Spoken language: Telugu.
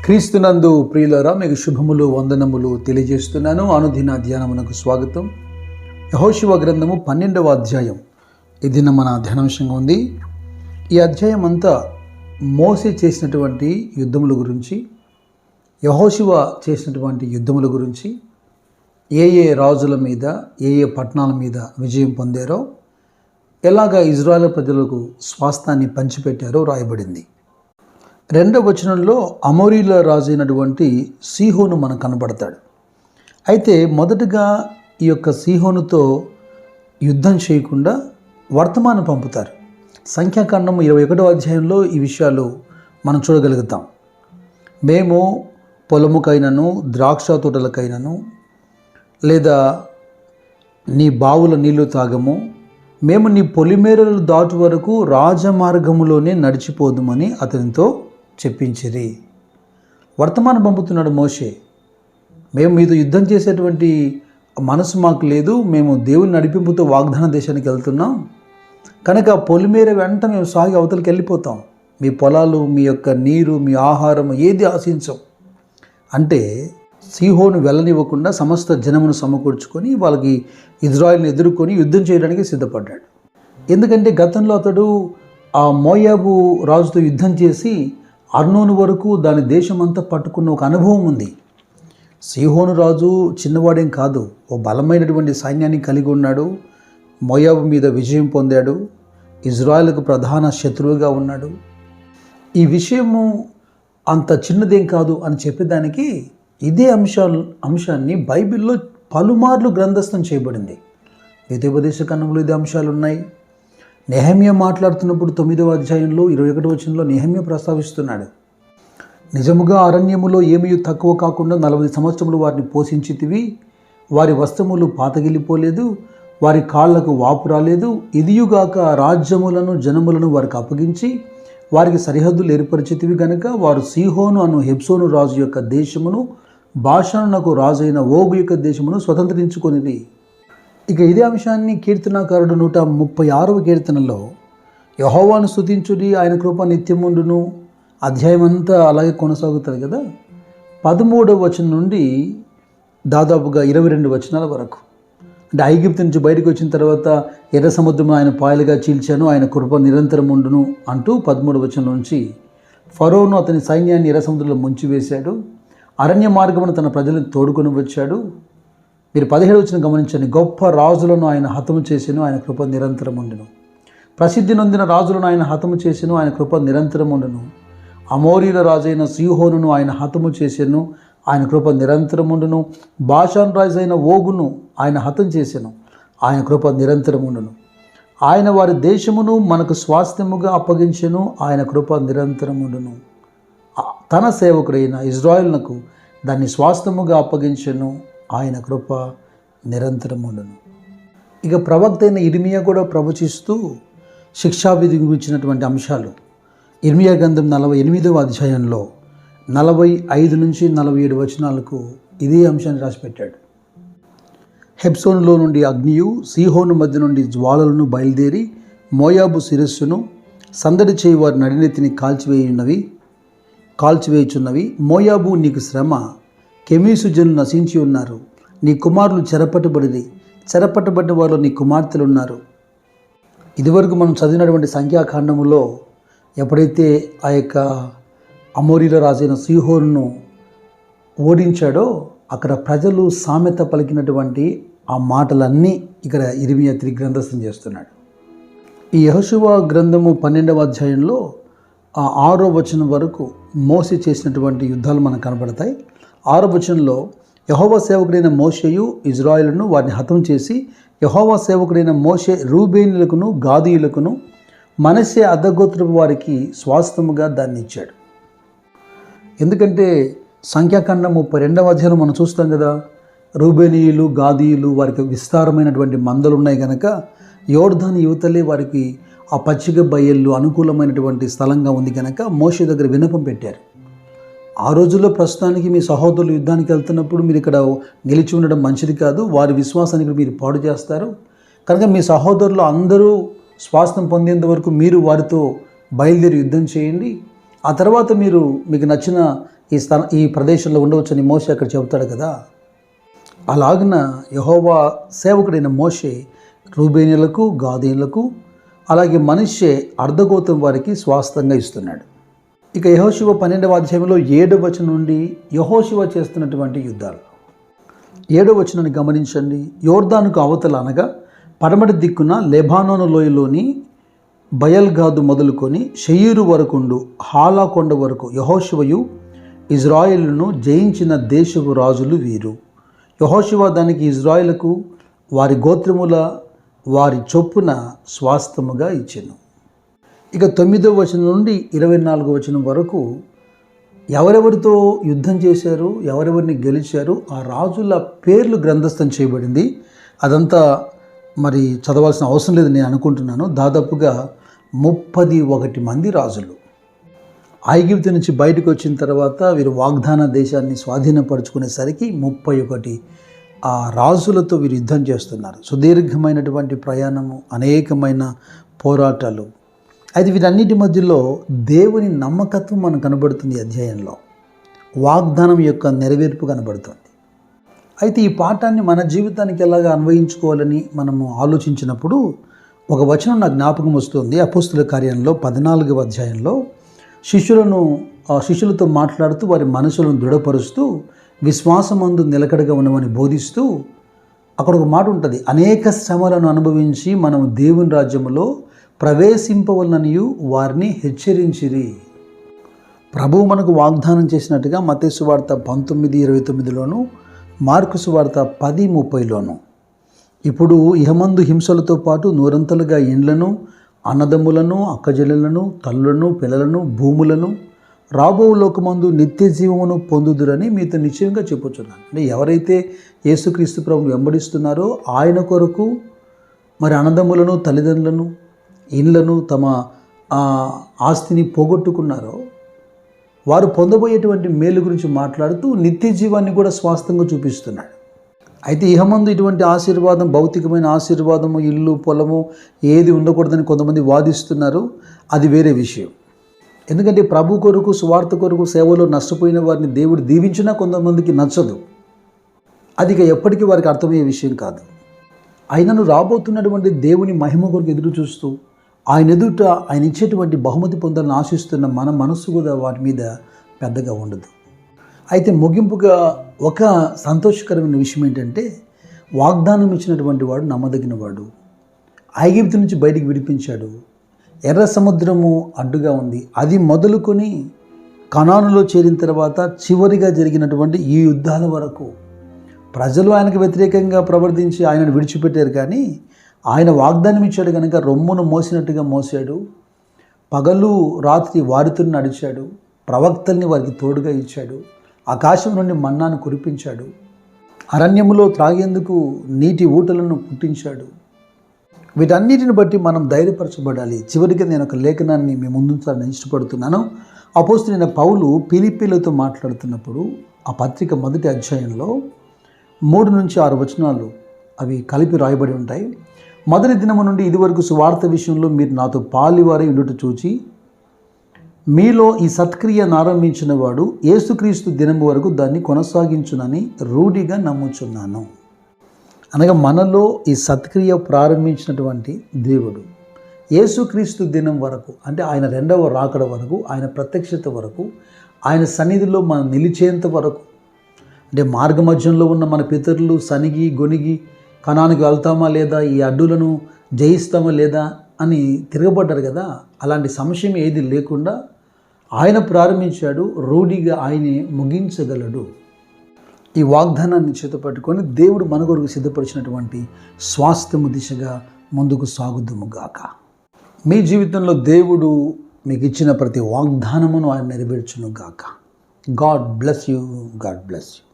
క్రీస్తునందు ప్రియులారా, మీకు శుభములు వందనములు తెలియజేస్తున్నాను. అనుదిన ధ్యానమునకు స్వాగతం. యెహోషువ గ్రంథము 12వ అధ్యాయం ఈ దిన మన ధ్యానాంశంగా ఉంది. ఈ అధ్యాయం అంతా మోసే చేసినటువంటి యుద్ధముల గురించి, యెహోషువ చేసినటువంటి యుద్ధముల గురించి, ఏ రాజుల మీద, ఏ పట్టణాల మీద విజయం పొందారో, ఎలాగా ఇజ్రాయేల్ ప్రజలకు స్వాస్థాన్ని పంచిపెట్టారో రాయబడింది. 2వ వచనంలో అమోరీల రాజు అయినటువంటి సీహోను మనకు కనబడతాడు. అయితే మొదటగా ఈ యొక్క సీహోనుతో యుద్ధం చేయకుండా వర్తమానం పంపుతారు. సంఖ్యాకాండము 21వ అధ్యాయంలో ఈ విషయాలు మనం చూడగలుగుతాం. మేము పొలముకైనను ద్రాక్ష తోటలకైనను లేదా నీ బావుల నీళ్లు తాగము, మేము నీ పొలిమేరలు దాటు వరకు రాజమార్గములోనే నడిచిపోదుమని అతనితో చెప్పించిరి. వర్తమానం పంపుతున్నాడు మోషే. మేము మీతో యుద్ధం చేసేటువంటి మనసు మాకు లేదు, మేము దేవుని నడిపింపుతో వాగ్దాన దేశానికి వెళ్తున్నాం కనుక పొలిమేర వెంట మేము సాగి అవతలకి వెళ్ళిపోతాం, మీ పొలాలు, మీ యొక్క నీరు, మీ ఆహారం ఏది ఆశించం అంటే సీహోను వెళ్ళనివ్వకుండా సమస్త జనమును సమకూర్చుకొని వాళ్ళకి ఇజ్రాయెల్ని ఎదుర్కొని యుద్ధం చేయడానికి సిద్ధపడ్డాడు. ఎందుకంటే గతంలో అతడు ఆ మోయాబు రాజుతో యుద్ధం చేసి అర్నోను వరకు దాని దేశమంతా పట్టుకున్న ఒక అనుభవం ఉంది. సీహోను రాజు చిన్నవాడేం కాదు, ఓ బలమైనటువంటి సైన్యాన్ని కలిగి ఉన్నాడు. మోయాబు మీద విజయం పొందాడు, ఇజ్రాయెల్కు ప్రధాన శత్రువుగా ఉన్నాడు. ఈ విషయము అంత చిన్నదేం కాదు అని చెప్పేదానికి ఇదే అంశాన్ని బైబిల్లో పలుమార్లు గ్రంథస్థం చేయబడింది. ద్వితీయోపదేశ కాండంలో ఇదే అంశాలు ఉన్నాయి. నెహెమ్యా మాట్లాడుతున్నప్పుడు 9వ అధ్యాయంలో 21వ వచనంలో నెహెమ్యా ప్రస్తావిస్తున్నాడు. నిజముగా అరణ్యములో ఏమీ తక్కువ కాకుండా 40 సంవత్సరములు వారిని పోషించితివి, వారి వస్త్రములు పాతగిలిపోలేదు, వారి కాళ్లకు వాపు రాలేదు. ఇదియుగాక రాజ్యములను జనములను వారికి అప్పగించి వారికి సరిహద్దులు ఏర్పరిచితివి గనుక వారు సీహోను అను హెబ్సోను రాజు యొక్క దేశమును, బాషానునకు రాజైన ఓగు యొక్క దేశమును స్వతంత్రించుకొనిది. ఇక ఇదే అంశాన్ని కీర్తనాకారుడు 136వ కీర్తనలో యెహోవాను స్తుతించుడి, ఆయన కృప నిత్యముండును, అధ్యాయం అంతా అలాగే కొనసాగుతుంది కదా. 13వ వచనం నుండి దాదాపుగా 22 వచనాల వరకు, అంటే ఐగుప్తు నుంచి బయటకు వచ్చిన తర్వాత ఎర్ర సముద్రం ఆయన పాయలుగా చీల్చాను, ఆయన కృప నిరంతరం ఉండును అంటూ 13వ వచనం నుంచి ఫరోను అతని సైన్యాన్ని ఎర్ర సముద్రంలో ముంచివేశాడు, అరణ్య మార్గమును తన ప్రజలను తోడుకొని వచ్చాడు. మీరు 17వ వచనం గమనించండి. గొప్ప రాజులను ఆయన హతము చేసెను, ఆయన కృప నిరంతరం ఉండును. ప్రసిద్ధి నొందిన రాజులను ఆయన హతము చేసెను, ఆయన కృప నిరంతరం ఉండును. అమోరీల రాజైన సీహోనును ఆయన హతము చేసెను, ఆయన కృప నిరంతరం ఉండును. బాషాన్ రాజైన ఓగును ఆయన హతం చేసెను, ఆయన కృప నిరంతరం ఉండును. ఆయన వారి దేశమును మనకు స్వాస్థ్యముగా అప్పగించెను, ఆయన కృప నిరంతరం ఉండును. తన సేవకుడైన ఇజ్రాయెల్నకు దాన్ని స్వాస్థ్యముగా అప్పగించెను, ఆయన కృప నిరంతరం ఉండును. ఇక ప్రవక్త అయిన ఇర్మియా కూడా ప్రవచిస్తూ శిక్షావిధి గురించినటువంటి అంశాలు ఇర్మియా గ్రంథం 48వ అధ్యాయంలో 45 నుంచి 47 వచనాలకు ఇదే అంశాన్ని రాసిపెట్టాడు. హెబ్సోనులో నుండి అగ్నియు, సీహోను మధ్య నుండి జ్వాలలను బయలుదేరి మోయాబు శిరస్సును సందడి చేయి వారి నడినెత్తిని కాల్చివేయుచున్నవి. మోయాబు నీకు శ్రమ, కెమీసు జనులు నశించి ఉన్నారు, నీ కుమారులు చెరపట్టబడిన వారిలో నీ కుమార్తెలు ఉన్నారు. ఇదివరకు మనం చదివినటువంటి సంఖ్యాకాండములో ఎప్పుడైతే ఆ యొక్క అమోరీల రాజైన సీహోనును ఓడించాడో అక్కడ ప్రజలు సామెత పలికినటువంటి ఆ మాటలన్నీ ఇక్కడ ఇర్మియా తిరిగి గ్రంథస్థం చేస్తున్నాడు. ఈ యెహోషువ గ్రంథము 12వ అధ్యాయంలో 6వ వచనం వరకు మోసే చేసినటువంటి యుద్ధాలు మనకు కనబడతాయి. 6వ వచనంలో యెహోవా సేవకుడైన మోషేయు ఇజ్రాయేలును వారిని హతం చేసి, యెహోవా సేవకుడైన మోషే రూబేనులకును గాదీయులకును మనష్షే అర్థగోత్రపు వారికి స్వాస్థ్యముగా దాన్ని ఇచ్చాడు. ఎందుకంటే సంఖ్యాకాండం 32వ అధ్యాయం మనం చూస్తాం కదా, రూబేనీయులు గాదీయులు వారికి విస్తారమైనటువంటి మందలు ఉన్నాయి కనుక యోర్దాను యువతలే వారికి ఆ పచ్చిక బయళ్ళు అనుకూలమైనటువంటి స్థలంగా ఉంది కనుక మోషే దగ్గర విన్నపం పెట్టారు. ఆ రోజుల్లో ప్రస్తుతానికి మీ సహోదరులు యుద్ధానికి వెళ్తున్నప్పుడు మీరు ఇక్కడ గెలిచి ఉండడం మంచిది కాదు, వారి విశ్వాసానికి మీరు పాడు చేస్తారు కనుక మీ సహోదరులు అందరూ స్వాస్థ్యం పొందేంత వరకు మీరు వారితో బయలుదేరి యుద్ధం చేయండి, ఆ తర్వాత మీకు నచ్చిన ఈ ప్రదేశంలో ఉండవచ్చని మోషే అక్కడ చెబుతాడు కదా. అలాగున యెహోవా సేవకుడైన మోషే రూబేనీయులకు, గాదీయులకు, అలాగే మనష్షే అర్ధగోత్రం వారికి స్వాస్థంగా ఇస్తున్నాడు. ఇక యెహోషువ 12వ అధ్యాయంలో 7వ వచనం నుండి యెహోషువ చేస్తున్నటువంటి యుద్ధాలు. 7వ వచనాన్ని గమనించండి. యోర్దానుకు అవతల అనగా పడమటి దిక్కున లెబానోను లోయలోని బయల్గాదు మొదలుకొని షెయీరు వరకుండు హాలా కొండ వరకు యెహోషువయు ఇజ్రాయేలును జయించిన దేశపు రాజులు వీరు. యెహోషువ దానికి ఇజ్రాయేలుకు వారి గోత్రముల వారి చొప్పున స్వాస్థముగా ఇచ్చెను. ఇక 9వ వచనం నుండి 24వ వచనం వరకు ఎవరెవరితో యుద్ధం చేశారు, ఎవరెవరిని గెలిచారు, ఆ రాజుల పేర్లు గ్రంథస్థం చేయబడింది. అదంతా మరి చదవాల్సిన అవసరం లేదు నేను అనుకుంటున్నాను. దాదాపుగా 31 మంది రాజులు ఐగుప్తు నుంచి బయటకు వచ్చిన తర్వాత వీరు వాగ్దాన దేశాన్ని స్వాధీనపరుచుకునేసరికి 31 ఆ రాజులతో వీరు యుద్ధం చేస్తున్నారు. సుదీర్ఘమైనటువంటి ప్రయాణము, అనేకమైన పోరాటాలు. అయితే వీటన్నిటి మధ్యలో దేవుని నమ్మకత్వం మనకు కనబడుతుంది. అధ్యాయంలో వాగ్దానం యొక్క నెరవేర్పు కనబడుతుంది. అయితే ఈ పాఠాన్ని మన జీవితానికి ఎలాగ అన్వయించుకోవాలని మనము ఆలోచించినప్పుడు ఒక వచనం నాకు జ్ఞాపకం వస్తుంది. అపోస్తుల కార్యంలో 14వ అధ్యాయంలో శిష్యులతో మాట్లాడుతూ వారి మనసులను దృఢపరుస్తూ విశ్వాసమందు నిలకడగా ఉండమని బోధిస్తూ అక్కడ ఒక మాట ఉంటుంది. అనేక శ్రమలను అనుభవించి మనం దేవుని రాజ్యములో ప్రవేశింపవలననియు వారిని హెచ్చరించిరి. ప్రభువు మనకు వాగ్దానం చేసినట్టుగా మత్తయి సువార్త 19:29లోను, మార్కు సువార్త 10:30లోను ఇప్పుడు ఇహమందు హింసలతో పాటు నూరంతలుగా ఇండ్లను, అన్నదమ్ములను, అక్కజెల్లెలను, తల్లులను, పిల్లలను, భూములను రాబో లోకమందు నిత్య జీవమును పొందుదురని మీతో నిశ్చయంగా చెప్పుచున్నాను. అంటే ఎవరైతే యేసుక్రీస్తు ప్రభువును వెంబడిస్తున్నారో ఆయన కొరకు మరి అన్నదమ్ములను, తల్లిదండ్రులను, ఇండ్లను, తమ ఆస్తిని పోగొట్టుకున్నారో వారు పొందబోయేటువంటి మేలు గురించి మాట్లాడుతూ నిత్య జీవాన్ని కూడా స్వాస్థంగా చూపిస్తున్నాడు. అయితే ఇహమందు ఇటువంటి ఆశీర్వాదం, భౌతికమైన ఆశీర్వాదము, ఇల్లు, పొలము ఏది ఉండకూడదని కొంతమంది వాదిస్తున్నారు. అది వేరే విషయం. ఎందుకంటే ప్రభు కొరకు, సువార్త కొరకు సేవలో నష్టపోయిన వారిని దేవుడు దీవించినా కొంతమందికి నచ్చదు. అది ఇక ఎప్పటికీ వారికి అర్థమయ్యే విషయం కాదు. ఆయనను రాబోతున్నటువంటి దేవుని మహిమ కొరకు ఎదురు చూస్తూ ఆయన ఎదుట ఆయన ఇచ్చేటువంటి బహుమతి పొందాలని ఆశిస్తున్న మన మనస్సు కూడా వాటి మీద పెద్దగా ఉండదు. అయితే ముగింపుగా ఒక సంతోషకరమైన విషయం ఏంటంటే వాగ్దానం ఇచ్చినటువంటి వాడు నమ్మదగిన వాడు. ఐగుప్తు నుంచి బయటికి విడిపించాడు. ఎర్ర సముద్రము అడ్డుగా ఉంది. అది మొదలుకొని కనానులో చేరిన తర్వాత చివరిగా జరిగినటువంటి ఈ యుద్ధాల వరకు ప్రజలు ఆయనకు వ్యతిరేకంగా ప్రవర్తించి ఆయనను విడిచిపెట్టారు. కానీ ఆయన వాగ్దానం ఇచ్చాడు కనుక రొమ్మును మోసినట్టుగా మోసాడు. పగలు రాత్రి వారితో నడిచాడు. ప్రవక్తల్ని వారికి తోడుగా ఇచ్చాడు. ఆకాశం నుండి మన్నాను కురిపించాడు. అరణ్యములో త్రాగేందుకు నీటి ఊటలను పుట్టించాడు. వీటన్నిటిని బట్టి మనం ధైర్యపరచబడాలి. చివరికి నేను ఒక లేఖనాన్ని మీ ముందుంచాలని ఇష్టపడుతున్నాను. అపోస్తలుడైన పౌలు ఫిలిప్పీలతో మాట్లాడుతున్నప్పుడు ఆ పత్రిక మొదటి అధ్యాయంలో 3-6 వచనాలు అవి కలిపి రాయబడి ఉంటాయి. మొదటి దినము నుండి ఇదివరకు సువార్త విషయంలో మీరు నాతో పాలివారై ఉండుట చూచి మీలో ఈ సత్క్రియను ఆరంభించిన వాడు యేసుక్రీస్తు దినము వరకు దాన్ని కొనసాగించునని రూఢిగా నమ్ముచున్నాను. అనగా మనలో ఈ సత్క్రియ ప్రారంభించినటువంటి దేవుడు యేసుక్రీస్తు దినం వరకు, అంటే ఆయన 2వ రాకడ వరకు, ఆయన ప్రత్యక్షత వరకు, ఆయన సన్నిధిలో మనం నిలిచేంత వరకు, అంటే మార్గమధ్యంలో ఉన్న మన పితరులు సనిగి గొనిగి కనానికి వెళ్తామా లేదా, ఈ అడ్డులను జయిస్తామా లేదా అని తిరగబడ్డారు కదా, అలాంటి సంశయం ఏది లేకుండా ఆయన ప్రారంభించాడు. రూఢిగా ఆయనే ముగించగలడు. ఈ వాగ్దానాన్ని చేతపట్టుకొని దేవుడు మన కొరకు సిద్ధపరిచినటువంటి స్వాస్థ్యము దిశగా ముందుకు సాగుదుముగాక. మీ జీవితంలో దేవుడు మీకు ఇచ్చిన ప్రతి వాగ్దానమును ఆయన నెరవేర్చునుగాక. God bless you. God bless you.